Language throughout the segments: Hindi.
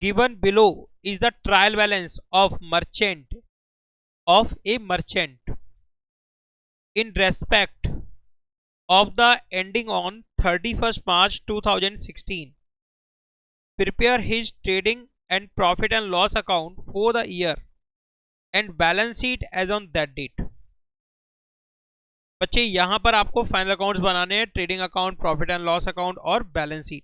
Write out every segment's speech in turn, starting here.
given below is the trial balance of a merchant in respect of the ending on 31st March 2016. Prepare his trading and profit and loss account for the year and balance sheet as on that date. बच्चे यहां पर आपको फाइनल अकाउंट्स बनाने हैं, trading account, profit and loss account और बैलेंस शीट।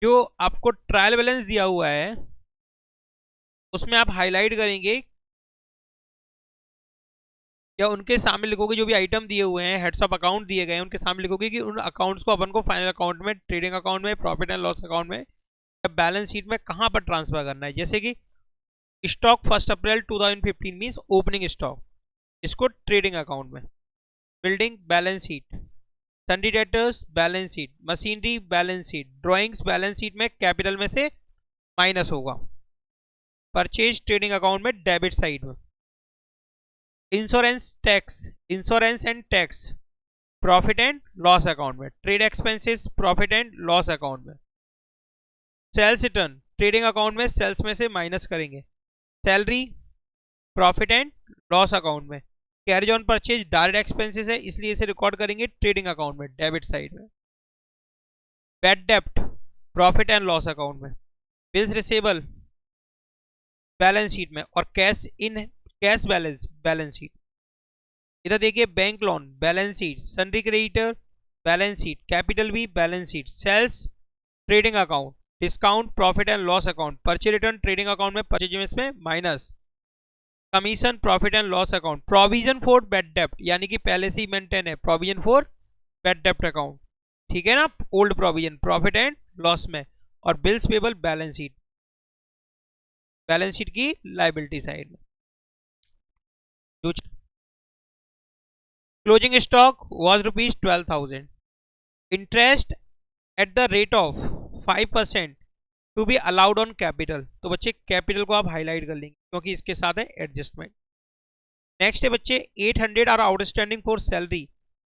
जो आपको ट्रायल बैलेंस दिया हुआ है उसमें आप हाईलाइट करेंगे या उनके सामने लिखोगे, जो भी आइटम दिए हुए हैं, हेड्स ऑफ अकाउंट दिए गए हैं, उनके सामने लिखोगे कि उन अकाउंट्स को अपन को फाइनल अकाउंट में, ट्रेडिंग अकाउंट में, प्रॉफिट एंड लॉस अकाउंट में या बैलेंस शीट में कहां पर ट्रांसफर करना है। जैसे कि stock 1 April 2015 means opening stock, इसको ट्रेडिंग अकाउंट में। Building balance sheet, sundry debtors balance sheet, machinery balance sheet, drawings balance sheet में कैपिटल में से माइनस होगा। परचेज ट्रेडिंग अकाउंट में डेबिट साइड में। Insurance and tax profit and loss account में। Trade expenses profit and loss account में। सेल्स रिटर्न ट्रेडिंग अकाउंट में सेल्स में से माइनस करेंगे। Salary profit and loss account में। Carry on purchase direct expenses है, इसलिए इसे रिकॉर्ड करेंगे ट्रेडिंग अकाउंट में, डेबिट साइड में। बैड डेप्ट प्रॉफिट एंड लॉस अकाउंट में। बिल्स रिसेबल बैलेंस शीट में। और कैश बैलेंस शीट। इधर देखिए bank loan balance sheet, sundry creditor balance sheet, capital B balance sheet, sales trading account, discount profit and loss account, purchase return trading account में, परचेज में minus, commission profit and loss account, provision for bad डेप्ट यानी कि पहले से ही मेंटेन है, प्रोविजन फॉर बैड डेप्ट अकाउंट, ठीक है ना, old provision profit and loss में। और बिल्स पेबल बैलेंस शीट की लायबिलिटी साइड में। Closing stock was ₹12,000। Interest at the rate of 5% to be allowed on capital. तो बच्चे कैपिटल को आप हाईलाइट कर लेंगे क्योंकि इसके साथ है एडजस्टमेंट। नेक्स्ट है बच्चे 800 are outstanding for salary,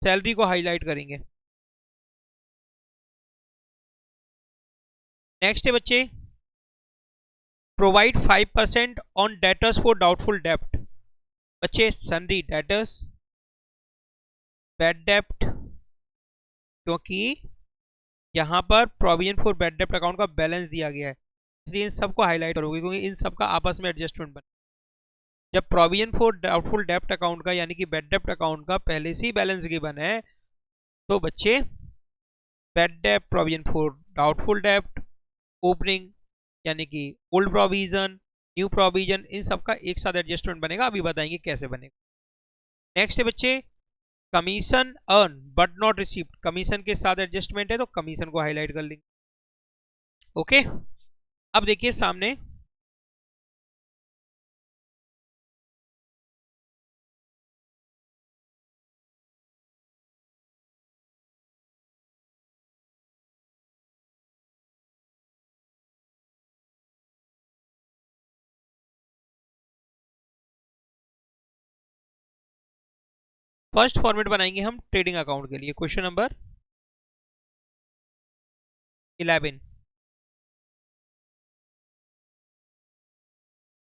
salary को हाईलाइट करेंगे। नेक्स्ट है बच्चे provide 5% on debtors for doubtful डेप्ट। बच्चे सन्ड्री डेटर्स, बैड डेप्ट, क्योंकि यहां पर प्रोविजन फॉर बैड डेप्ट अकाउंट का बैलेंस दिया गया है, इसलिए इन सबको हाईलाइट करोगे क्योंकि इन सबका आपस में एडजस्टमेंट बने। जब प्रोविजन फॉर डाउटफुल डेप्ट अकाउंट का यानी कि बैड डेप्ट अकाउंट का पहले से ही बैलेंस गिवन है, तो बच्चे bad dept, provision for doubtful dept, opening यानी कि ओल्ड प्रोविजन, न्यू प्रोविजन, इन सबका एक साथ एडजस्टमेंट बनेगा। अभी बताएंगे कैसे बनेगा। नेक्स्ट है बच्चे commission earn but not received, commission के साथ एडजस्टमेंट है तो कमीशन को हाईलाइट कर लेंगे। ओके, अब देखिए सामने फर्स्ट फॉर्मेट बनाएंगे हम ट्रेडिंग अकाउंट के लिए। Question number 11,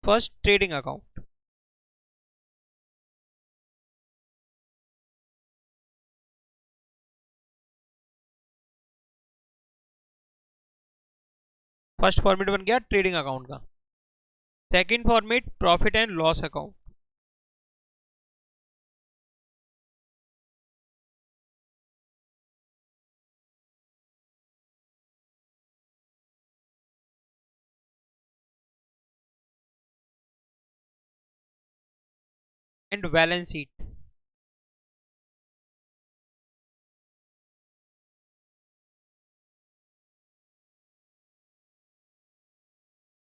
first trading account. First format बन गया ट्रेडिंग अकाउंट का। Second format profit and loss account. And balance sheet.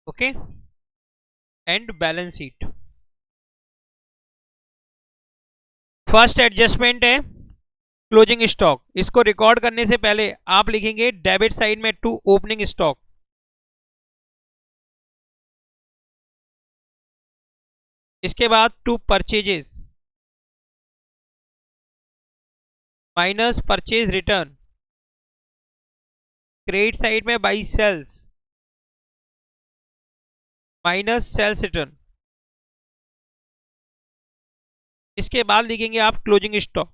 Okay, and balance sheet. First adjustment है क्लोजिंग स्टॉक, इसको रिकॉर्ड करने से पहले आप लिखेंगे डेबिट साइड में टू ओपनिंग स्टॉक, इसके बाद to purchases minus purchase return, credit side में by sales minus sales return. इसके बाद लिखेंगे आप क्लोजिंग स्टॉक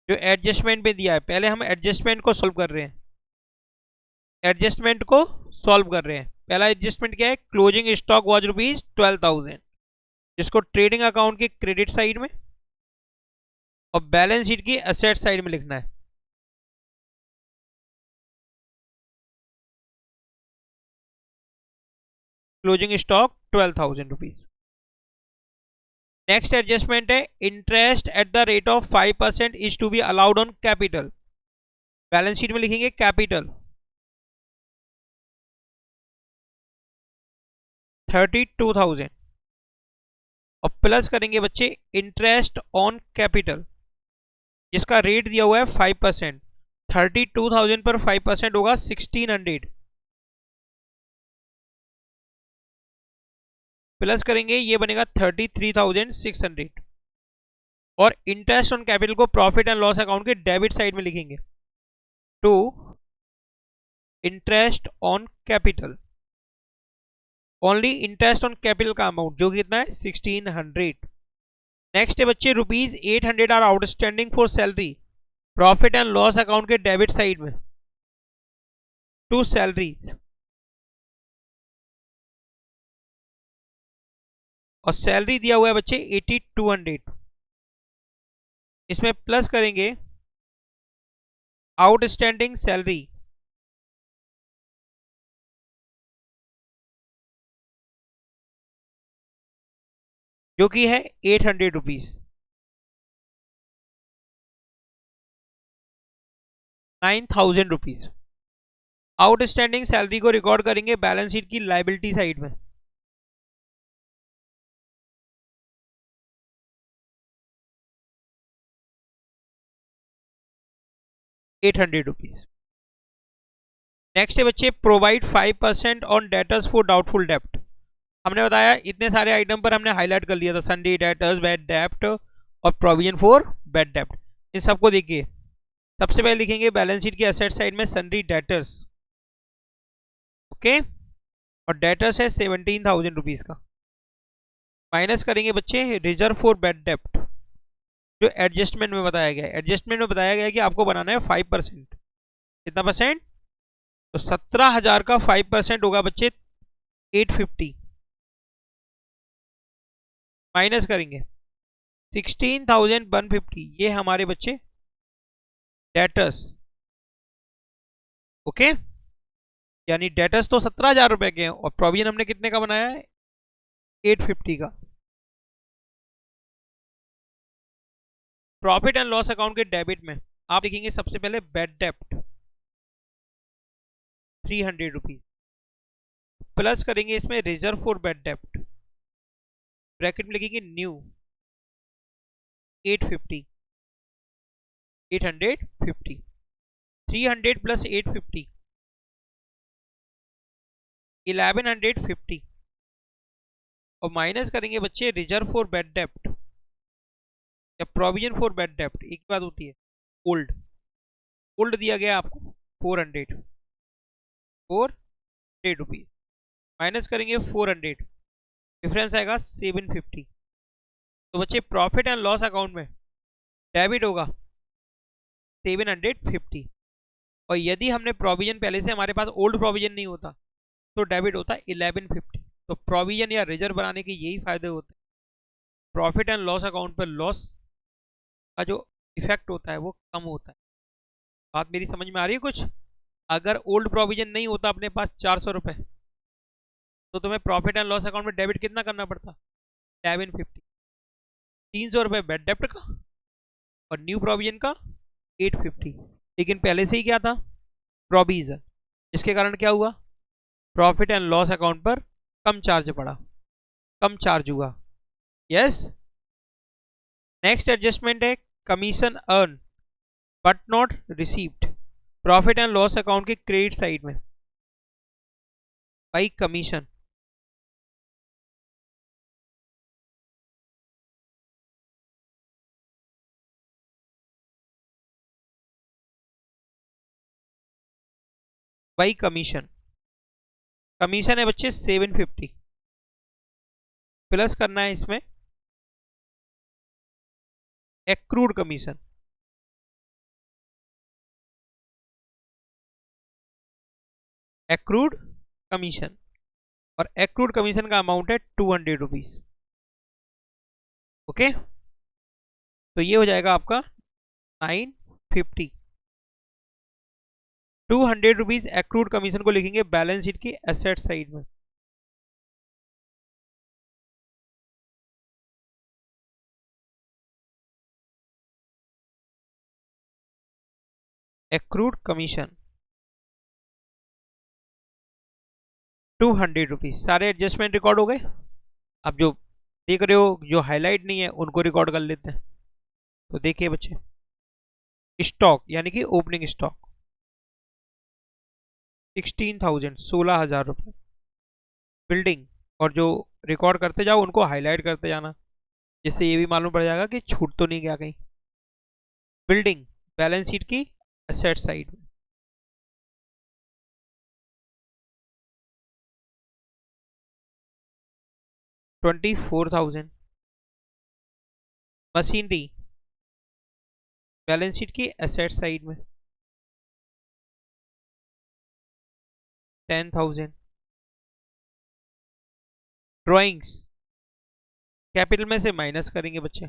जो एडजस्टमेंट में दिया है। पहले हम एडजस्टमेंट को सॉल्व कर रहे हैं, एडजस्टमेंट को सॉल्व कर रहे हैं। पहला एडजस्टमेंट क्या है, क्लोजिंग स्टॉक वाज ₹12,000, जिसको ट्रेडिंग अकाउंट की क्रेडिट साइड में और बैलेंस शीट की एसेट साइड में लिखना है। Closing stock ₹12,000। नेक्स्ट एडजस्टमेंट है interest at the rate of 5% is to be allowed on capital. Balance sheet में लिखेंगे कैपिटल 32,000 और प्लस करेंगे बच्चे इंटरेस्ट ऑन कैपिटल जिसका रेट दिया हुआ है 5%। 32,000 पर 5% होगा 1600, प्लस करेंगे ये बनेगा 33,600 और इंटरेस्ट ऑन कैपिटल को प्रॉफिट एंड लॉस अकाउंट के डेबिट साइड में लिखेंगे to interest on capital. Only interest on capital का अमाउंट जो कितना है 1600। नेक्स्ट है बच्चे ₹800 are outstanding for salary profit and loss account के डेबिट साइड में टू सैलरीज और सैलरी दिया हुआ है बच्चे 8200। इसमें प्लस करेंगे आउटस्टैंडिंग सैलरी जो कि है ₹800, 9,000 आउटस्टैंडिंग सैलरी को रिकॉर्ड करेंगे बैलेंस शीट की लायबिलिटी साइड में ₹800। नेक्स्ट है बच्चे provide 5% on debtors for doubtful डेप्ट। हमने बताया इतने सारे आइटम पर हमने हाईलाइट कर लिया था, सन्डी डेटर्स, बैड डेप्ट और प्रोविजन फॉर बैड डेप्ट। इन सबको देखिए, सबसे पहले लिखेंगे बैलेंस शीट की एसेट साइड में सन्डी डेटर्स, ओके, और डेटर्स है ₹17,000 का। माइनस करेंगे बच्चे रिजर्व फॉर बैड डेप्ट जो एडजस्टमेंट में बताया गया है। एडजस्टमेंट में बताया गया है कि आपको बनाना है 5%। कितना परसेंट, तो 17,000 का 5% होगा बच्चे 850। माइनस करेंगे 16,150, ये हमारे बच्चे डेटर्स, ओके, यानी डेटर्स तो 17,000 रुपए के हैं और प्रोविजन हमने कितने का बनाया है 850 का। प्रॉफिट एंड लॉस अकाउंट के डेबिट में आप लिखेंगे सबसे पहले बैड डेप्ट ₹300, प्लस करेंगे इसमें रिजर्व फॉर बैड डेप्ट, ब्रैकेट में लिखेंगे न्यू 850, 850, 300 प्लस 850 1150 और माइनस करेंगे बच्चे रिजर्व फॉर बैड डेप्ट या प्रोविजन फॉर बैड डेप्ट, एक बात होती है ओल्ड, ओल्ड दिया गया आपको 400, ₹400 माइनस करेंगे 400, डिफरेंस आएगा 750। तो बच्चे प्रॉफिट एंड लॉस अकाउंट में डेबिट होगा 750 और यदि हमने प्रोविजन पहले से हमारे पास ओल्ड प्रोविजन नहीं होता तो डेबिट होता है 1150। तो प्रोविजन या रिजर्व बनाने के यही फायदे होते हैं। प्रॉफिट एंड लॉस अकाउंट पर लॉस का जो इफेक्ट होता है वो कम होता है। बात मेरी समझ में आ रही है कुछ? अगर ओल्ड प्रोविजन नहीं होता अपने पास 400 रुपए तो तुम्हें प्रॉफिट एंड लॉस अकाउंट में डेबिट कितना करना पड़ता, 1150, 300 रुपए बैड डेप्ट का और न्यू प्रोविजन का 850। लेकिन पहले से ही क्या था, प्रोविजन, इसके कारण क्या हुआ, प्रॉफिट एंड लॉस अकाउंट पर कम चार्ज पड़ा, कम चार्ज हुआ। यस। नेक्स्ट एडजस्टमेंट है commission earn but not received profit and loss account की क्रेडिट साइड में by commission. By commission. Commission है बच्चे 750, प्लस करना है इसमें एक्रूड कमीशन। एक्रूड कमीशन, और एक्रूड कमीशन का अमाउंट है 200 रुपीज। ओके, तो ये हो जाएगा आपका 950। 200 रुपीज एक्रूड कमीशन को लिखेंगे बैलेंस शीट की एसेट साइड में। Accrued commission 200 rupees. सारे एडजस्टमेंट रिकॉर्ड हो गए। अब जो देख रहे हो जो हाईलाइट नहीं है उनको रिकॉर्ड कर लेते हैं। तो देखिए बच्चे, स्टॉक यानी कि ओपनिंग स्टॉक 16,000, 16,000 रुपये। बिल्डिंग, और जो रिकॉर्ड करते जाओ उनको हाईलाइट करते जाना, जिससे ये भी मालूम पड़ जाएगा कि छूट तो नहीं गया कहीं। बिल्डिंग बैलेंस शीट की एसेट साइड में 24,000। मशीनरी बैलेंस शीट की एसेट साइड में 10,000। ड्राइंग्स कैपिटल में से माइनस करेंगे बच्चे,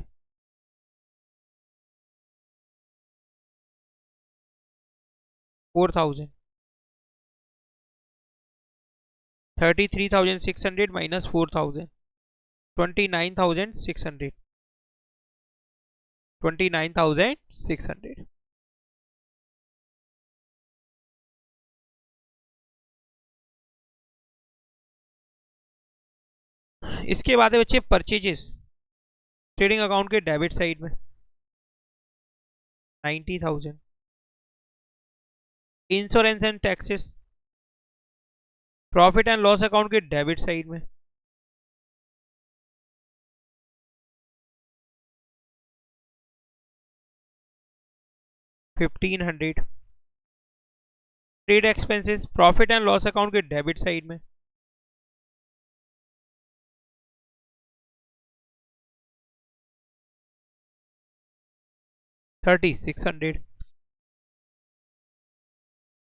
4,000। 33,600 माइनस 4,000, 29,600। 29,600। इसके बाद है बच्चे परचेजेस ट्रेडिंग अकाउंट के डेबिट साइड में 90,000। Insurance and taxes profit and loss account के डेबिट साइड में 1,500। Trade expenses profit and loss account के डेबिट साइड में 3,600।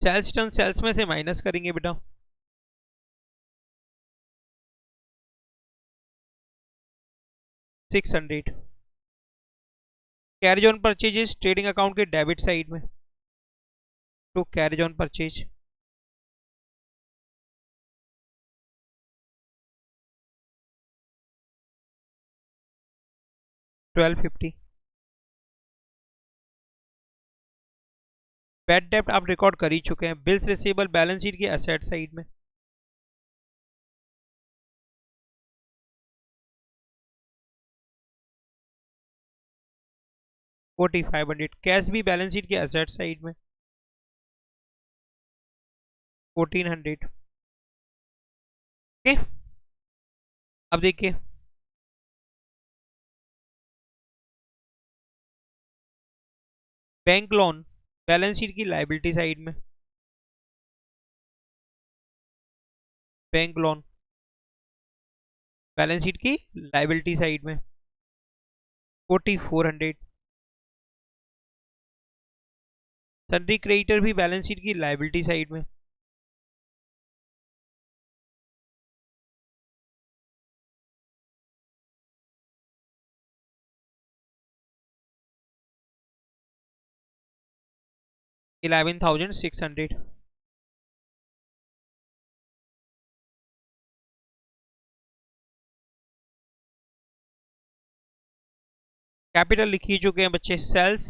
सेल्स टर्न सेल्स में से माइनस करेंगे बेटा, 600। Carriage on purchases trading account के डेबिट साइड में to carriage on purchase 1,250। Bad डेप्ट आप रिकॉर्ड कर ही चुके हैं। बिल्स रिसीवेबल बैलेंस शीट की एसेट साइड में 4,500। कैश भी बैलेंस शीट की एसेट साइड में 1,400। ओके, अब देखिए बैंक लोन बैलेंस शीट की लायबिलिटी साइड में, बैंक लोन बैलेंस शीट की लायबिलिटी साइड में 4,400। सन्ड्री क्रेडिटर भी बैलेंस शीट की लायबिलिटी साइड में 11,600। कैपिटल लिख ही चुके हैं बच्चे। सेल्स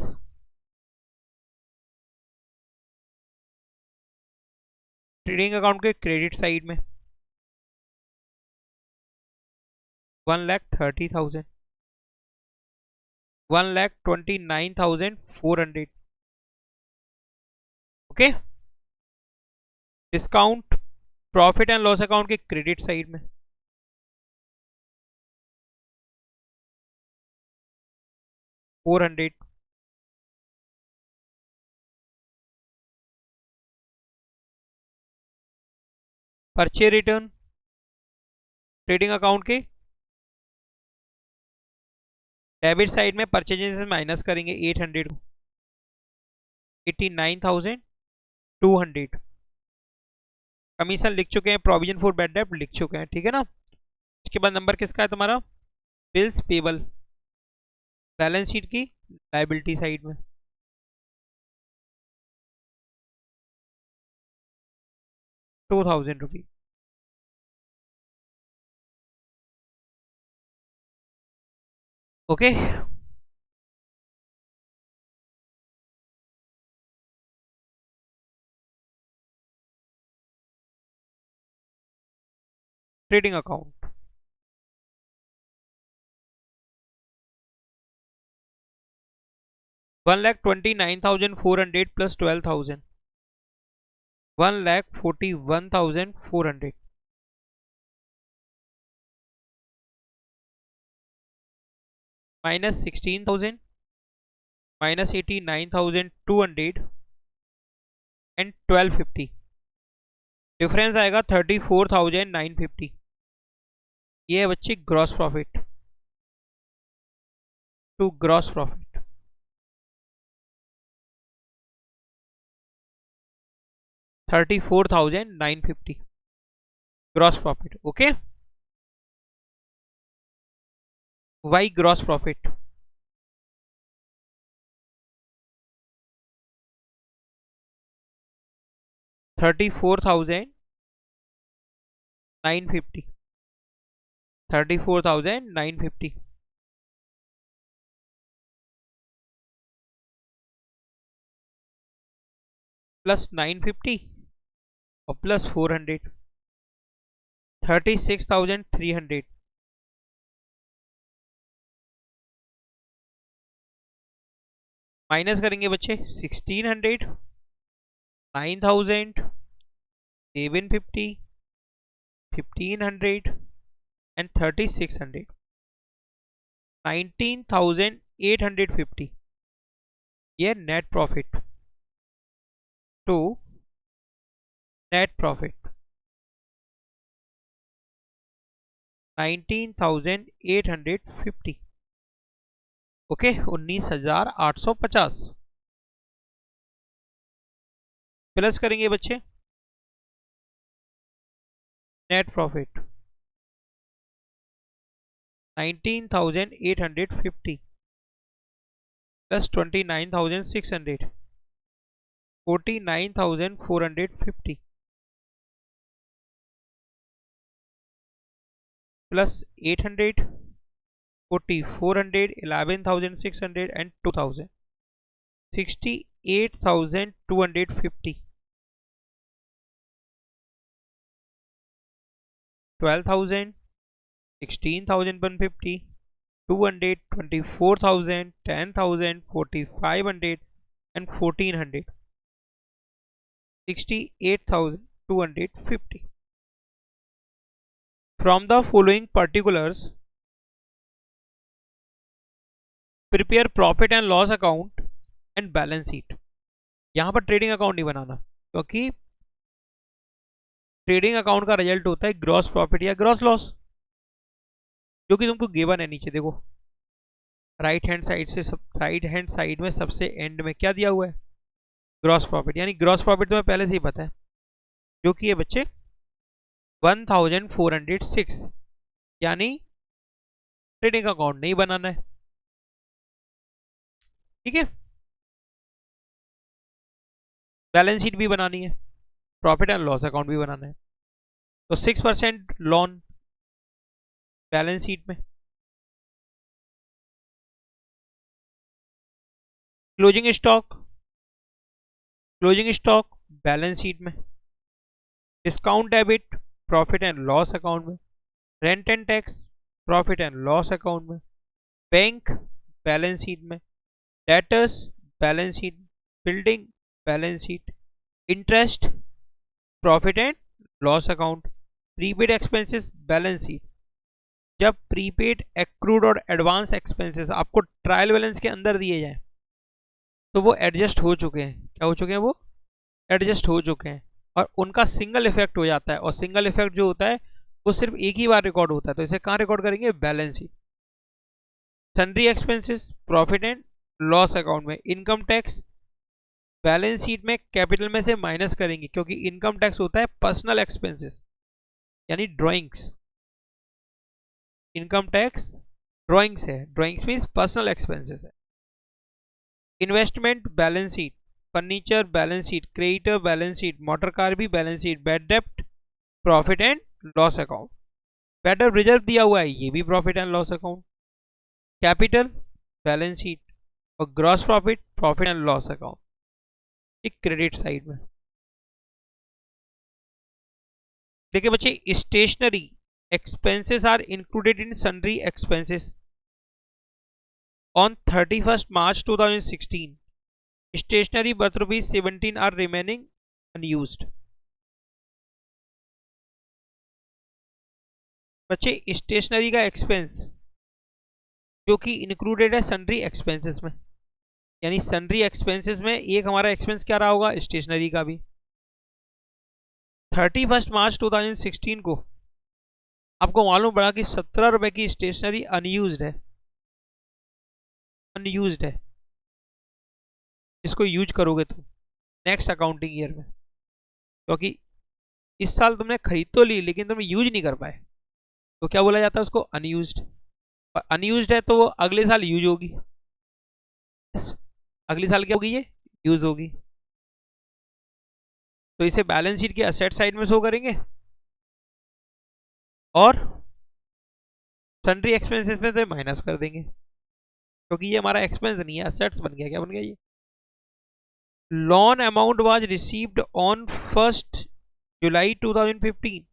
ट्रेडिंग अकाउंट के क्रेडिट साइड में 1,30,000। 1,29,400। Okay, discount profit and loss account के क्रेडिट साइड में 400। परचेज रिटर्न ट्रेडिंग अकाउंट के डेबिट साइड में परचेजेस से माइनस करेंगे 800 को 89,200। कमीशन लिख चुके हैं, प्रोविजन फॉर बैड डेब्ट लिख चुके हैं, ठीक है ना। इसके बाद नंबर किसका है तुम्हारा, बिल्स पेबल, बैलेंस शीट की लायबिलिटी साइड में। ₹2000। Okay trading account 1,29,400 plus 12,000 1,41,400 minus 16,000 minus 89,200 and 1250। Difference आएगा 34,950। ये है बच्चे gross profit to gross profit. $34,950 gross profit. Okay why gross profit $34,950 $34,950 plus 950 और प्लस 400 36,300 माइनस करेंगे बच्चे 1600 9,000 750 1500 एंड 3600 19,850। ये net profit to net profit 19,850। Okay 19,850 plus करेंगे बच्चे net profit 19,850 plus 29,600 49,450 plus 800 4,400 11,600 and 2,000 68,250 12,000 16,150 200 24,000 10,000 4,500 and 1,400 68,250। From the following particulars prepare profit and loss account and balance sheet। यहां पर ट्रेडिंग अकाउंट नहीं बनाना क्योंकि ट्रेडिंग अकाउंट का रिजल्ट होता है ग्रॉस प्रॉफिट या ग्रॉस लॉस जो कि तुमको गिवन है नीचे देखो राइट हैंड साइड में सबसे एंड में क्या दिया हुआ है ग्रॉस प्रॉफिट, यानी ग्रॉस प्रॉफिट तुम्हें पहले से ही पता है जो कि है बच्चे 1,406, यानी ट्रेडिंग अकाउंट नहीं बनाना है, ठीक है। बैलेंस शीट भी बनानी है, प्रॉफिट एंड लॉस अकाउंट भी बनाना है। तो 6% लोन बैलेंस शीट में, क्लोजिंग स्टॉक बैलेंस शीट में, discount debit profit and loss account में, rent and tax profit and loss account में, बैंक बैलेंस शीट में, debtors balance sheet, building balance sheet, interest profit and loss account, prepaid expenses balance sheet. जब प्रीपेड एक्रूड और एडवांस एक्सपेंसेस आपको ट्रायल बैलेंस के अंदर दिए जाए तो वो एडजस्ट हो चुके हैं, क्या हो चुके हैं, वो एडजस्ट हो चुके हैं और उनका सिंगल इफेक्ट हो जाता है, और सिंगल इफेक्ट जो होता है वो सिर्फ एक ही बार रिकॉर्ड होता है। तो इसे कहाँ रिकॉर्ड करेंगे? Balance sheet. Sundry expenses profit and loss account में। इनकम टैक्स बैलेंस शीट में कैपिटल में से माइनस करेंगे, क्योंकि इनकम टैक्स होता है पर्सनल एक्सपेंसेस यानी ड्राइंग्स। इनकम टैक्स ड्राइंग्स है, ड्राइंग्स मीन्स पर्सनल एक्सपेंसेस है। Investment balance sheet, furniture balance sheet, creditor balance sheet, motor car भी बैलेंस शीट, बैड डेप्ट profit and loss account. Bad डेप्ट रिजर्व दिया हुआ है, ये भी profit and loss account. Capital balance sheet, और gross profit profit and loss account, एक क्रेडिट साइड में। देखिए बच्चे, stationery expenses are included in sundry expenses on 31st March 2016. Stationery worth ₹17 are remaining unused. बच्चे स्टेशनरी का एक्सपेंस जो कि इंक्लूडेड है सन्ड्री एक्सपेंसेस में, यानी सन्ड्री एक्सपेंसेस में एक हमारा एक्सपेंस क्या रहा होगा? स्टेशनरी का भी। 31 मार्च 2016 को आपको मालूम पड़ा कि 17 रुपए की स्टेशनरी अनयूज्ड है, अनयूज्ड है। इसको यूज करोगे तुम नेक्स्ट अकाउंटिंग ईयर में, क्योंकि इस साल तुमने खरीद तो ली लेकिन तुम यूज नहीं कर पाए, तो क्या बोला जाता है उसको? अनयूज्ड। और अनयूज्ड है तो वो अगले साल यूज होगी। अगले साल क्या होगी? ये यूज होगी। तो इसे बैलेंस शीट के असेट साइड में शो करेंगे, और सन्ड्री एक्सपेंसेस में से माइनस कर देंगे, क्योंकि ये हमारा एक्सपेंस नहीं है, असेट्स बन गया। क्या बन गया? ये loan amount was received on 1 July 2015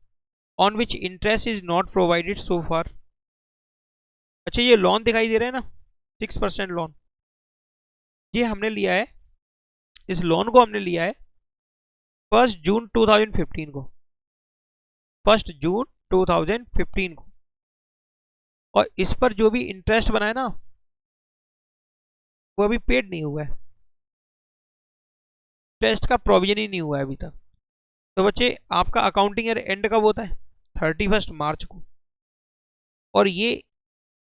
on which interest is not provided so far. अच्छा, ये लोन दिखाई दे रहा है ना, 6% लोन, ये हमने लिया है, इस लोन को हमने लिया है 1 जून 2015 को, 1 जून 2015 को, और इस पर जो भी इंटरेस्ट बना है ना वो अभी पेड नहीं हुआ है, इंटरेस्ट का प्रोविजन ही नहीं हुआ है अभी तक। तो बच्चे आपका अकाउंटिंग ईयर एंड कब होता है? 31 मार्च को, और ये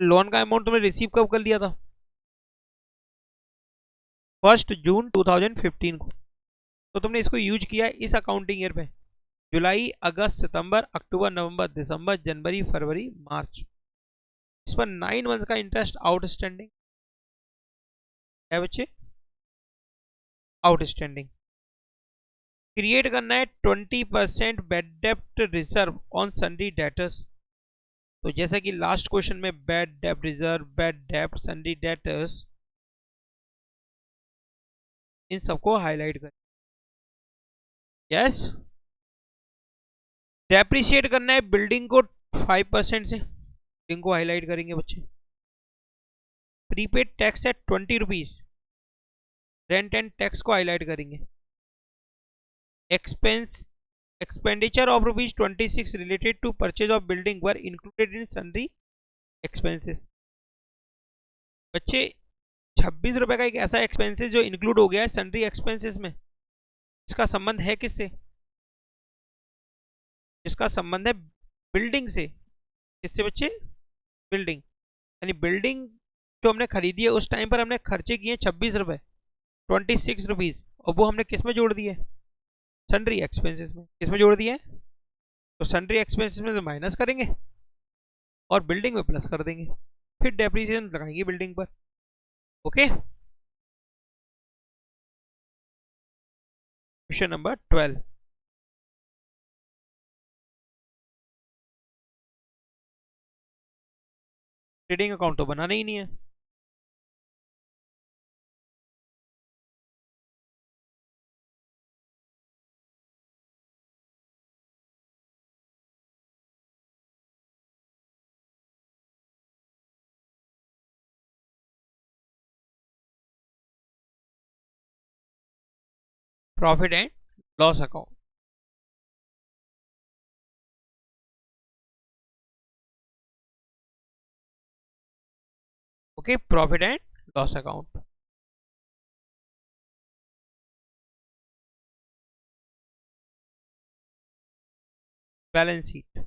लोन का अमाउंट तुमने रिसीव कब कर लिया था? 1 जून 2015 को। तो तुमने इसको यूज किया इस अकाउंटिंग ईयर में, जुलाई, अगस्त, सितंबर, अक्टूबर, नवंबर, दिसंबर, जनवरी, फरवरी, मार्च। इस पर 9 मंथ का इंटरेस्ट आउटस्टैंडिंग है बच्चे, आउटस्टैंडिंग। क्रिएट करना है 20% बैड डेप्ट रिजर्व ऑन सन्ड्री डेटर्स। तो जैसा कि लास्ट क्वेश्चन में बैड डेप्ट रिजर्व, बैड डेप्ट, सन्ड्री डेटर्स, इन सबको हाईलाइट कर। यस, डेप्रिशिएट करना है बिल्डिंग को 5% से, बिल्डिंग को हाईलाइट करेंगे बच्चे। प्रीपेड टैक्स है 20 रुपीज, रेंट एंड टैक्स को हाईलाइट करेंगे। Expense expenditure of ₹26 related to purchase of building were included in sundry expenses. बच्चे 26 रुपए का एक ऐसा एक्सपेंसेस जो इंक्लूड हो गया है सन्ड्री एक्सपेंसेस में, इसका संबंध है किससे? इसका संबंध है बिल्डिंग से। किससे बच्चे? बिल्डिंग, यानी बिल्डिंग जो हमने खरीदी है उस टाइम पर हमने खर्चे किए 26 रुपए, 26 रुपीज, और वो हमने किस में जोड़ दिए? सन्ड्री एक्सपेंसेस में। किस में जोड़ दिए? तो सन्ड्री एक्सपेंसेस में से माइनस करेंगे और बिल्डिंग में प्लस कर देंगे, फिर डेप्रिसिएशन लगाएंगे बिल्डिंग पर। Okay, question number 12। Trading account तो बनाना ही नहीं है। Profit and loss account, okay, profit and loss account. Balance sheet.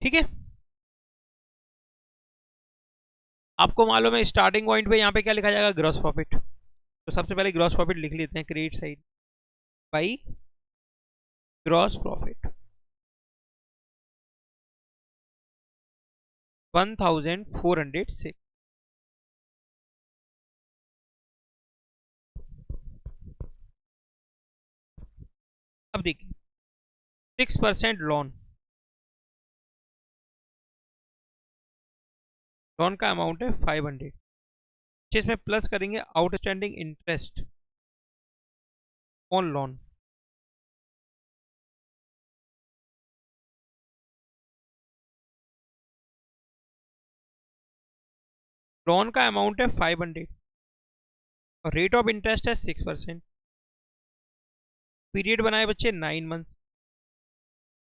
ठीक है, आपको मालूम है स्टार्टिंग पॉइंट पे यहाँ पे क्या लिखा जाएगा, ग्रॉस प्रॉफिट। तो सबसे पहले ग्रॉस प्रॉफिट लिख लेते हैं, credit side by gross profit 1406। अब देखिए 6% लोन, लोन का अमाउंट है 500, इसमें प्लस करेंगे outstanding interest on loan, loan का अमाउंट है 500 और रेट ऑफ इंटरेस्ट है 6%। पीरियड बनाए बच्चे 9 मंथ्स,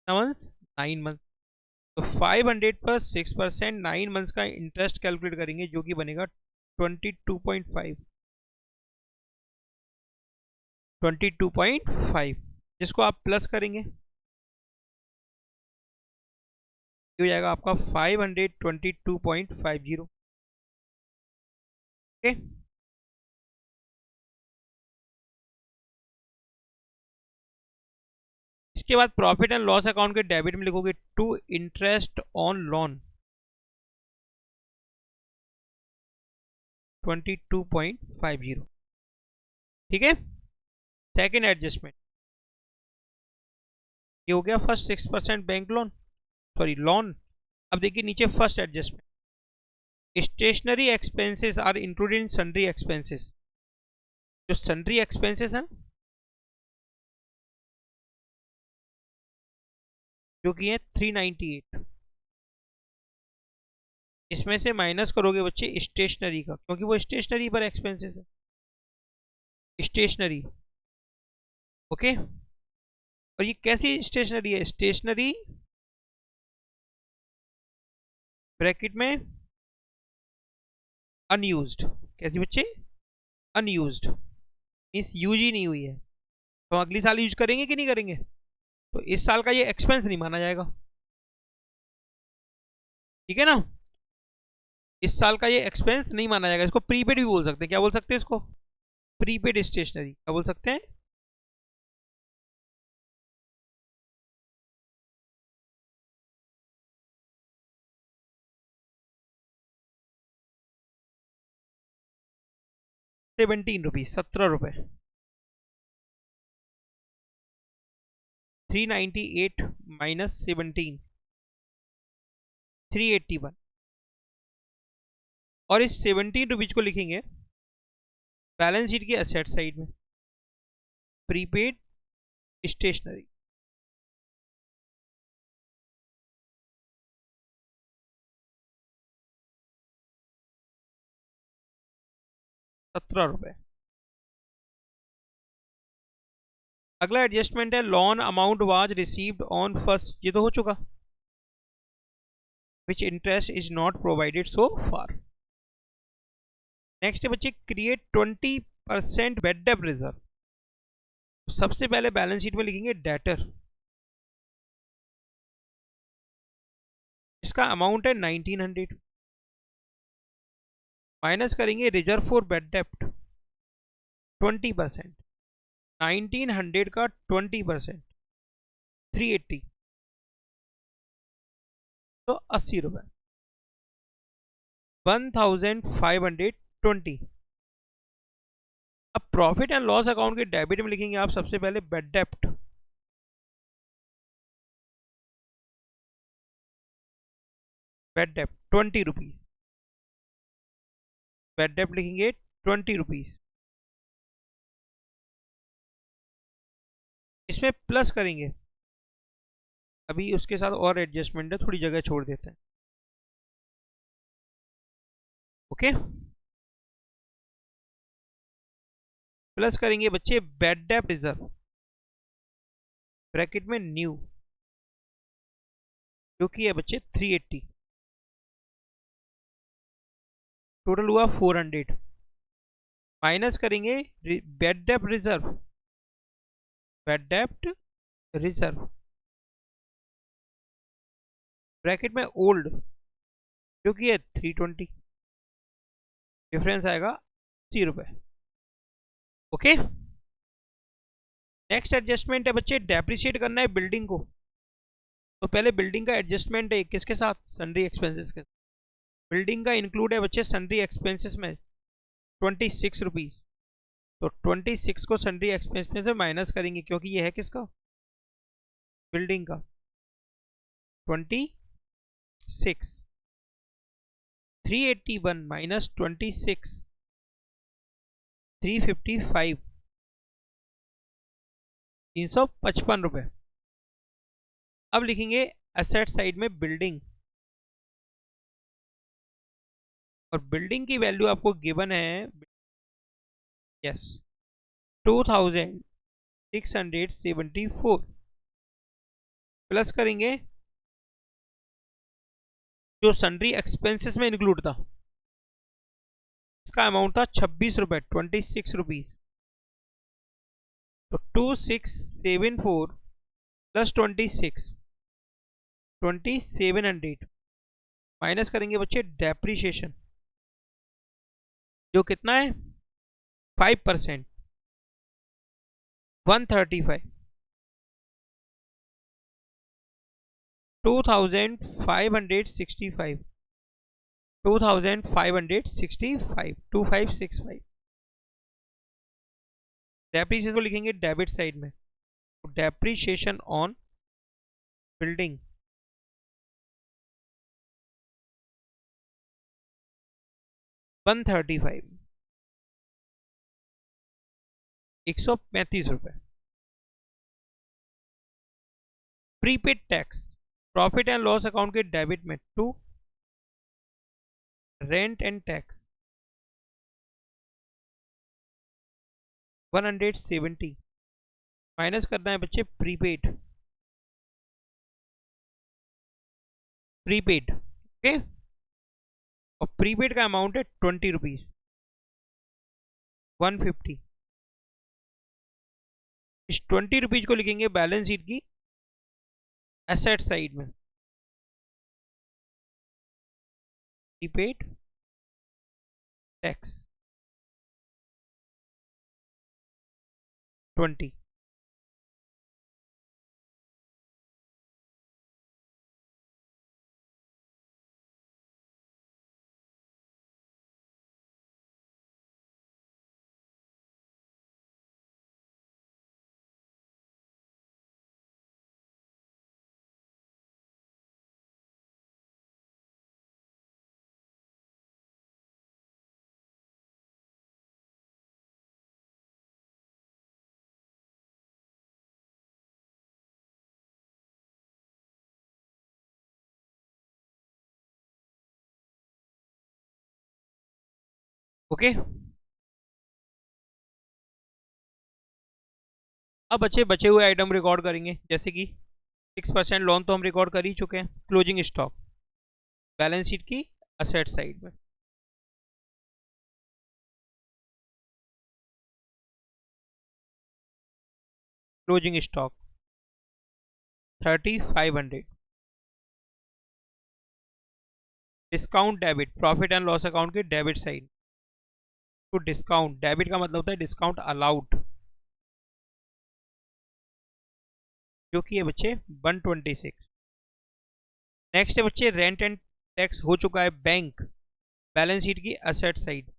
9 मंथ। तो 500 पर 6% 9 मंथ्स का इंटरेस्ट कैलकुलेट करेंगे जो कि बनेगा 22.5, 22.5, जिसको आप प्लस करेंगे हो जाएगा आपका 522.50। ओके, इसके बाद प्रॉफिट एंड लॉस अकाउंट के डेबिट में लिखोगे टू इंटरेस्ट ऑन लोन 22.50। ठीक है, सेकेंड एडजस्टमेंट ये हो गया first 6% bank loan, sorry loan. अब देखिए नीचे first adjustment, stationery expenses are included in sundry expenses. जो सन्ड्री एक्सपेंसेस हैं जो कि है 398, इसमें से माइनस करोगे बच्चे स्टेशनरी का, क्योंकि वो स्टेशनरी पर एक्सपेंसेस है, स्टेशनरी। ओके, और ये कैसी स्टेशनरी है, स्टेशनरी ब्रैकेट में अनयूज्ड। कैसी बच्चे, अनयूज्ड, मीन्स यूज ही नहीं हुई है, तो अगली साल यूज करेंगे कि नहीं करेंगे, तो इस साल का ये एक्सपेंस नहीं माना जाएगा। ठीक है ना, इस साल का ये एक्सपेंस नहीं माना जाएगा। इसको प्रीपेड भी बोल सकते हैं, क्या बोल सकते हैं इसको, प्रीपेड स्टेशनरी, क्या बोल सकते हैं। 17 रुपीज, 17 रुपए, 398 माइनस 17, 381। और इस 17 रुपीज को लिखेंगे बैलेंस शीट के असेट साइड में, प्रीपेड स्टेशनरी। ₹17। अगला एडजस्टमेंट है loan amount was received on first, ये तो हो चुका, which interest is not provided so far. Next है बच्चे क्रिएट 20% बेड डेप रिजर्व। सबसे पहले बैलेंस शीट में लिखेंगे डेटर, इसका अमाउंट है 1900, माइनस करेंगे रिजर्व फॉर बेड डेप्ट 20%, 1900 का 20% 380, तो 80 रुपए, 1520। अब प्रॉफिट एंड लॉस अकाउंट के डेबिट में लिखेंगे आप सबसे पहले बेड डेप्ट, बेड डेप्ट 20 रुपीज, बेड डेप्ट लिखेंगे 20 रुपीज, इसमें प्लस करेंगे, अभी उसके साथ और एडजस्टमेंट है, थोड़ी जगह छोड़ देते हैं। ओके, प्लस करेंगे बच्चे बेड डेप्ट रिजर्व ब्रैकेट में न्यू, जो कि है बच्चे 380, टोटल हुआ 400, माइनस करेंगे बेड डेप्ट रिजर्व बैड डेप्ट रिजर्व ब्रैकेट में ओल्ड जो कि है 320, डिफरेंस आएगा 80 रुपये। ओके, नेक्स्ट एडजस्टमेंट है बच्चे, डेप्रिशिएट करना है बिल्डिंग को। तो पहले बिल्डिंग का एडजस्टमेंट है किसके साथ, सन्ड्री एक्सपेंसेस के। बिल्डिंग का इंक्लूड है बच्चे सन्ड्री एक्सपेंसेस में 26 रुपीज़। तो 26 को सन्ड्री एक्सपेंस में से माइनस करेंगे क्योंकि ये है किसका, बिल्डिंग का। 26 381 माइनस 26 355 355 रुपये। अब लिखेंगे एसेट साइड में बिल्डिंग, और बिल्डिंग की वैल्यू आपको गिवन है, यस 2674 प्लस करेंगे जो सन्ड्री एक्सपेंसेस में इंक्लूड था, इसका अमाउंट था 26 रुपये, 26 रुपीज। तो 2674 प्लस 2700 माइनस करेंगे बच्चे डेप्रीशिएशन जो कितना है 5%, 135, 2565 2565 2565। डेप्रीशिएशन को लिखेंगे डेबिट साइड में, डेप्रीशिएशन ऑन बिल्डिंग 135 135 रुपये। Prepaid tax profit and loss account के डेबिट में to rent and tax 170 minus करना है बच्चे प्रीपेड, प्रीपेड ओके। और प्रीपेड का अमाउंट है 20 रुपीज, 150। इस 20 रुपीज को लिखेंगे बैलेंस शीट की एसेट साइड में, प्रीपेड टैक्स 20। ओके अब बचे हुए आइटम रिकॉर्ड करेंगे, जैसे कि 6% लोन तो हम रिकॉर्ड कर ही चुके हैं। क्लोजिंग स्टॉक बैलेंस शीट की असेट साइड में, closing stock 3500। Discount debit profit and loss account की डेबिट साइड, तो डिस्काउंट डेबिट का मतलब होता है डिस्काउंट अलाउड जो कि है बच्चे 126। नेक्स्ट है बच्चे रेंट एंड टैक्स हो चुका है बैंक, बैलेंस शीट की असेट साइड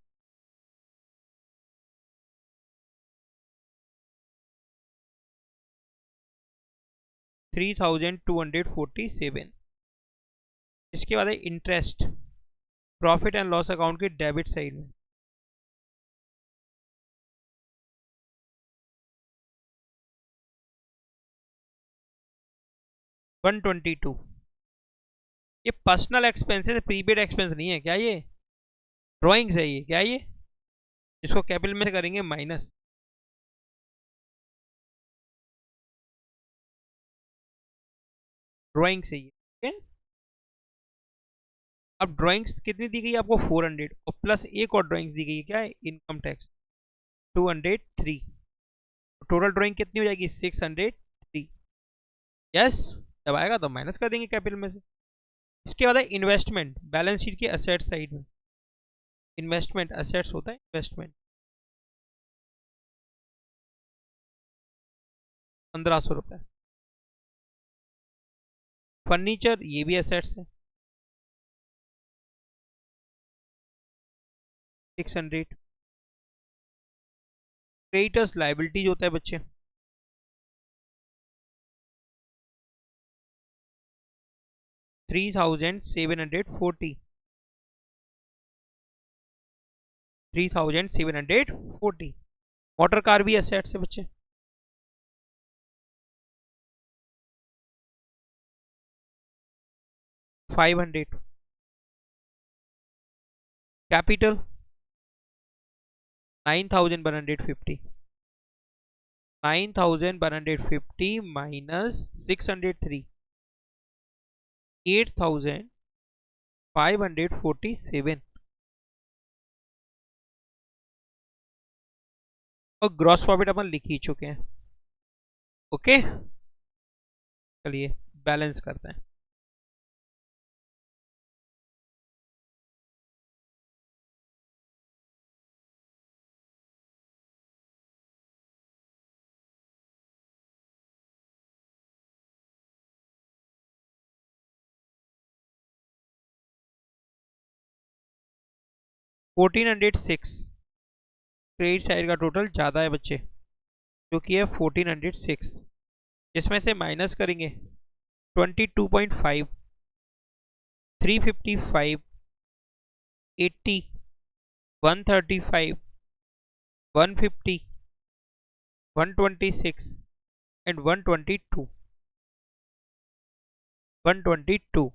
3247। इसके बाद है interest profit and loss account की डेबिट साइड में 122। ये पर्सनल एक्सपेंसेस प्रीपेड एक्सपेंस नहीं है क्या, ये ड्राइंग्स है, ये क्या है, ये इसको कैपिटल में से करेंगे माइनस, ड्राइंग से ये। अब ड्राइंग्स कितनी दी गई आपको 400, और प्लस एक और ड्राइंग्स दी गई है, क्या है इनकम टैक्स 203। टोटल ड्राइंग कितनी हो जाएगी 603। यस, जब आएगा तो माइनस कर देंगे कैपिटल में से। इसके बाद है इन्वेस्टमेंट, बैलेंस शीट के असेट साइड में। इन्वेस्टमेंट असेट्स होता है इन्वेस्टमेंट, 1500 रुपये। फर्नीचर ये भी असेट्स है, 600। क्रेडिटर्स लाइबिलिटीज होता है बच्चे, 3740, 3740। मोटर कार भी असेट्स है बच्चे, 500। Capital 9150, 9150 minus 603, 8547। और ग्रॉस प्रॉफिट अपन लिख ही चुके हैं। ओके, चलिए बैलेंस करते हैं। $1406 क्रेडिट साइड का टोटल ज़्यादा है बच्चे, जो कि है 1406। जिसमें से माइनस करेंगे 22.5, 355, 80, 135, 150, 126 एंड 122। 122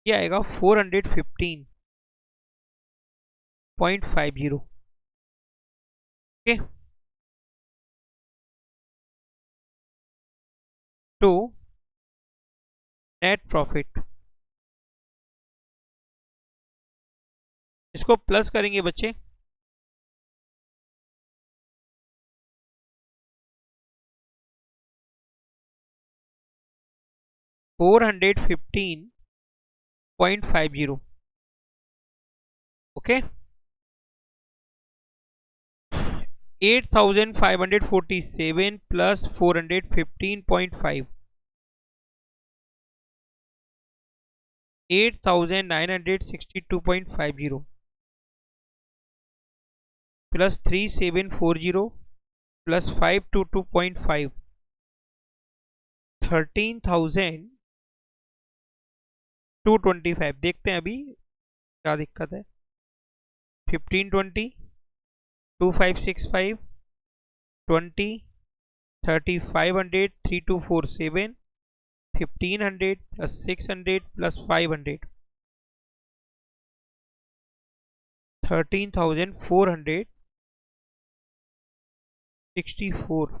ये आएगा 415.50। ओके, टू नेट प्रॉफिट, इसको प्लस करेंगे बच्चे, $415.50। Okay, 8547 plus 415.5, 8962.50 plus 3740 plus 522.5, 13,225। देखते हैं अभी क्या दिक्कत है। 1520, 2565, 20, 3500, 3247, 1500 प्लस 600 प्लस 500, 13,464।